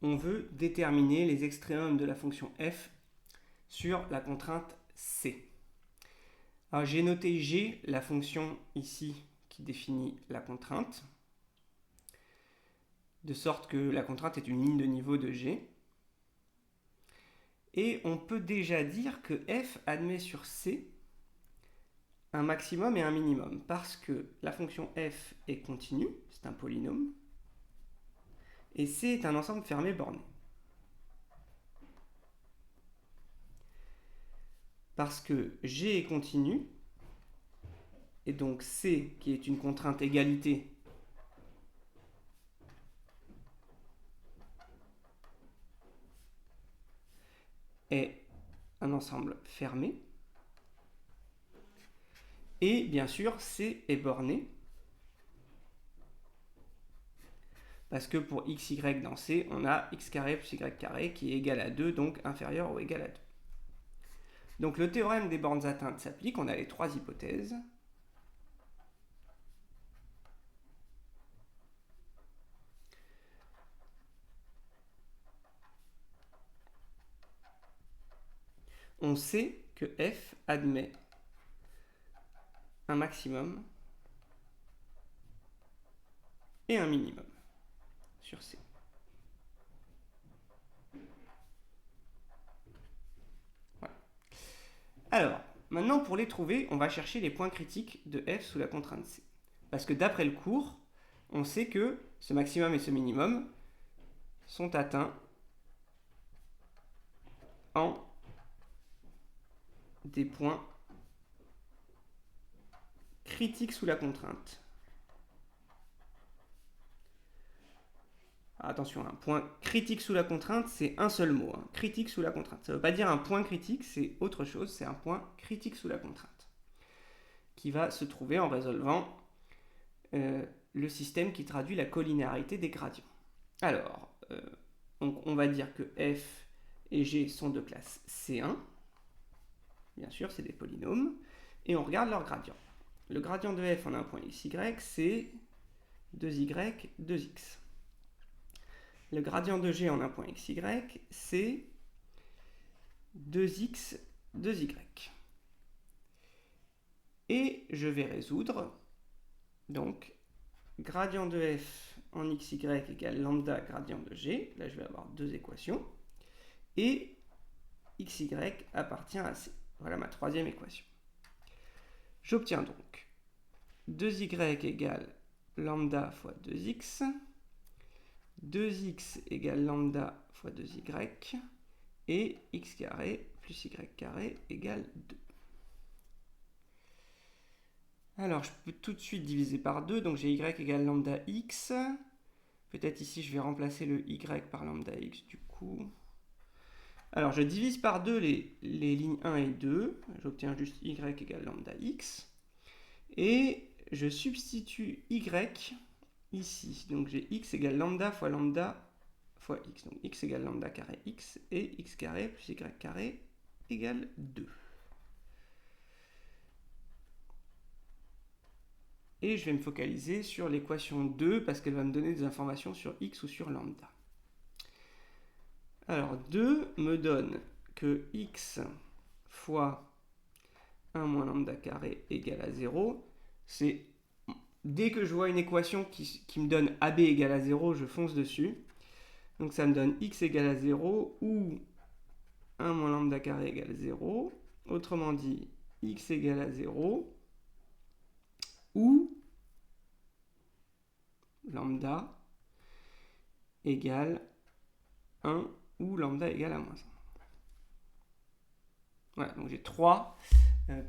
on veut déterminer les extrémums de la fonction f sur la contrainte c. Alors j'ai noté g, la fonction ici qui définit la contrainte, de sorte que la contrainte est une ligne de niveau de g. Et on peut déjà dire que f admet sur c un maximum et un minimum, parce que la fonction f est continue, c'est un polynôme, et c est un ensemble fermé borné. Parce que g est continu, et donc c, qui est une contrainte égalité, est un ensemble fermé, et bien sûr c est borné, parce que pour x, y dans c, on a x carré plus y carré qui est égal à 2, donc inférieur ou égal à 2. Donc le théorème des bornes atteintes s'applique, on a les trois hypothèses. On sait que f admet un maximum et un minimum sur C. Voilà. Alors, maintenant pour les trouver, on va chercher les points critiques de f sous la contrainte C. Parce que d'après le cours, on sait que ce maximum et ce minimum sont atteints en des points critiques sous la contrainte. Attention, un point critique sous la contrainte, c'est un seul mot. Critique sous la contrainte. Ça ne veut pas dire un point critique, c'est autre chose, c'est un point critique sous la contrainte, qui va se trouver en résolvant le système qui traduit la collinéarité des gradients. Alors, on va dire que f et g sont de classe C1. Bien sûr, c'est des polynômes. Et on regarde leur gradient. Le gradient de f en un point xy, c'est 2y, 2x. Le gradient de g en un point xy, c'est 2x, 2y. Et je vais résoudre, donc, gradient de f en xy égale lambda gradient de g. Là, je vais avoir deux équations. Et xy appartient à c. Voilà ma troisième équation. J'obtiens donc 2y égale lambda fois 2x, 2x égale lambda fois 2y, et x carré plus y carré égale 2. Alors, je peux tout de suite diviser par 2, donc j'ai y égale lambda x. Peut-être ici, je vais remplacer le y par lambda x du coup. Alors, je divise par 2 les lignes 1 et 2. J'obtiens juste y égale lambda x. Et je substitue y ici. Donc, j'ai x égale lambda fois x. Donc, x égale lambda carré x. Et x carré plus y carré égale 2. Et je vais me focaliser sur l'équation 2 parce qu'elle va me donner des informations sur x ou sur lambda. Alors 2 me donne que x fois 1 moins lambda carré égale à 0. C'est dès que je vois une équation qui me donne AB égale à 0, je fonce dessus. Donc ça me donne x égale à 0 ou 1 moins lambda carré égale 0. Autrement dit, x égale à 0 ou lambda égale 1 ou lambda égale à moins 1. Voilà, donc j'ai trois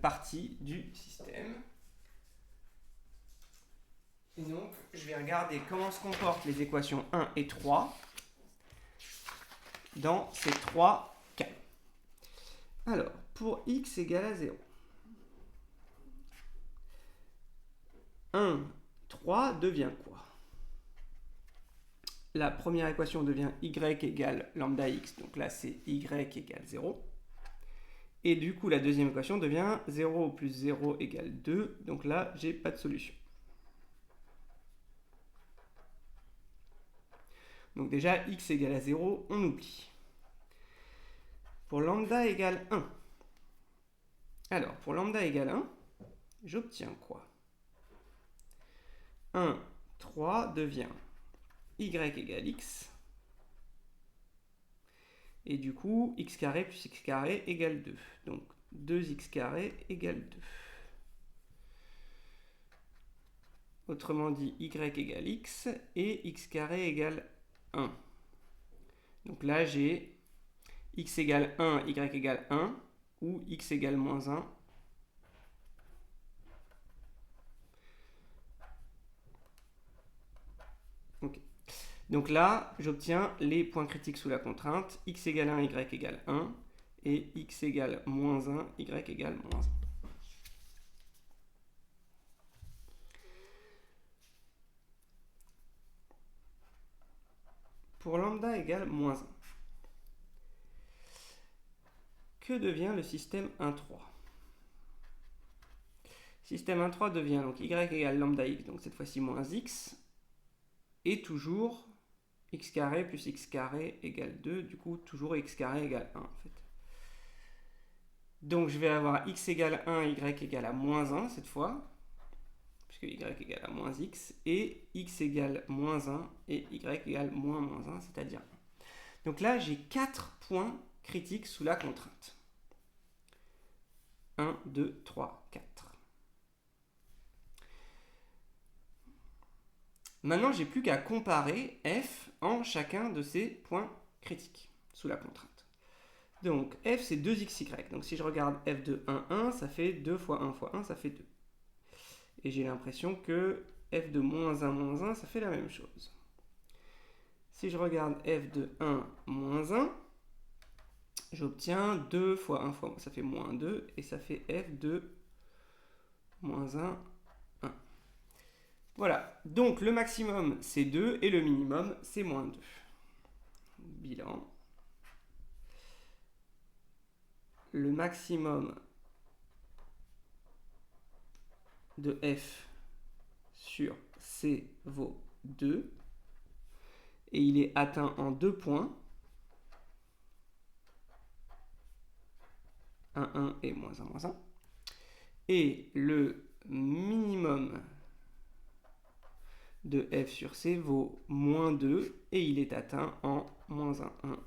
parties du système. Et donc, je vais regarder comment se comportent les équations 1 et 3 dans ces trois cas. Alors, pour x égale à 0, 1, 3 devient quoi? La première équation devient y égale lambda x, donc là c'est y égale 0. Et du coup, la deuxième équation devient 0 plus 0 égale 2, donc là, j'ai pas de solution. Donc déjà, x égale à 0, on oublie. Pour lambda égale 1. Alors, pour lambda égale 1, j'obtiens quoi? 1, 3 devient y égale x. Et du coup, x carré plus x carré égale 2. Donc 2x carré égale 2. Autrement dit, y égale x et x carré égale 1. Donc là, j'ai x égale 1, y égale 1, ou x égale moins 1. Ok. Donc là, j'obtiens les points critiques sous la contrainte, x égale 1, y égale 1, et x égale moins 1, y égale moins 1. Pour lambda égale moins 1, que devient le système 1,3? Système 1,3 devient donc y égale lambda x, donc cette fois-ci moins x, et toujours x carré plus x carré égale 2, du coup toujours x carré égale 1 en fait. Donc je vais avoir x égale 1, y égale à moins 1 cette fois, puisque y égale à moins x, et x égale moins 1 et y égale moins 1, c'est-à-dire 1. Donc là j'ai 4 points critiques sous la contrainte. 1, 2, 3, 4. Maintenant, j'ai plus qu'à comparer f en chacun de ces points critiques sous la contrainte. Donc, f, c'est 2xy. Donc, si je regarde f de 1, 1, ça fait 2 fois 1 fois 1, ça fait 2. Et j'ai l'impression que f de moins 1, ça fait la même chose. Si je regarde f de 1, moins 1, j'obtiens 2 fois 1 fois 1, ça fait moins 2, et ça fait f de moins 1, 1. Voilà, donc le maximum c'est 2 et le minimum c'est moins 2. Bilan. Le maximum de f sur c vaut 2 et il est atteint en 2 points. 1, 1 et moins 1, moins 1. Et le minimum de f sur c vaut moins 2 et il est atteint en moins 1, 1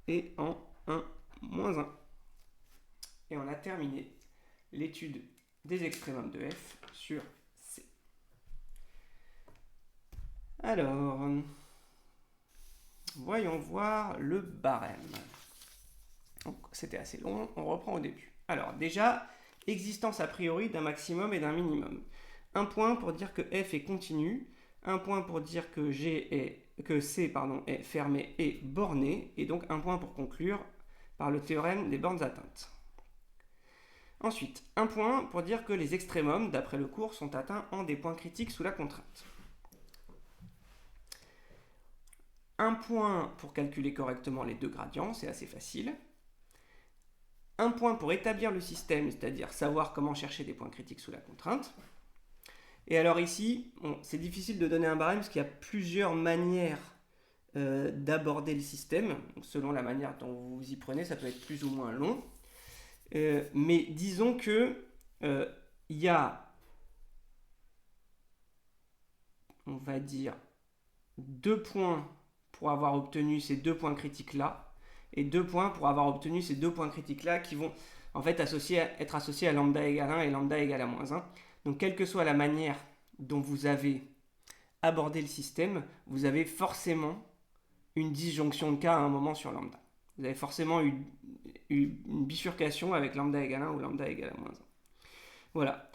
et en 1, moins 1. Et on a terminé l'étude des extrémums de f sur c. Alors, voyons voir le barème. Donc, c'était assez long, on reprend au début. Alors, déjà, existence a priori d'un maximum et d'un minimum. Un point pour dire que f est continu, un point pour dire que C est fermé et borné, et donc un point pour conclure par le théorème des bornes atteintes. Ensuite, un point pour dire que les extrémums, d'après le cours, sont atteints en des points critiques sous la contrainte. Un point pour calculer correctement les deux gradients, c'est assez facile. Un point pour établir le système, c'est-à-dire savoir comment chercher des points critiques sous la contrainte. Et alors ici, c'est difficile de donner un barème parce qu'il y a plusieurs manières d'aborder le système. Donc, selon la manière dont vous y prenez, ça peut être plus ou moins long. Mais disons que il y a, on va dire, 2 points pour avoir obtenu ces 2 points critiques-là, et 2 points pour avoir obtenu ces 2 points critiques-là qui vont en fait être associés à lambda égale 1 et lambda égale à moins 1. Donc, quelle que soit la manière dont vous avez abordé le système, vous avez forcément une disjonction de cas à un moment sur lambda. Vous avez forcément eu une bifurcation avec lambda égale 1 ou lambda égale à moins 1. Voilà.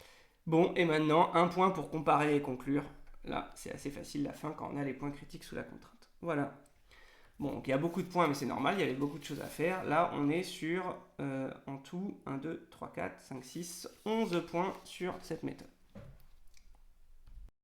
Bon, et maintenant, un point pour comparer et conclure. Là, c'est assez facile la fin quand on a les points critiques sous la contrainte. Voilà. Bon, donc il y a beaucoup de points, mais c'est normal, il y avait beaucoup de choses à faire. Là, on est sur, en tout, 1, 2, 3, 4, 5, 6, 11 points sur cette méthode.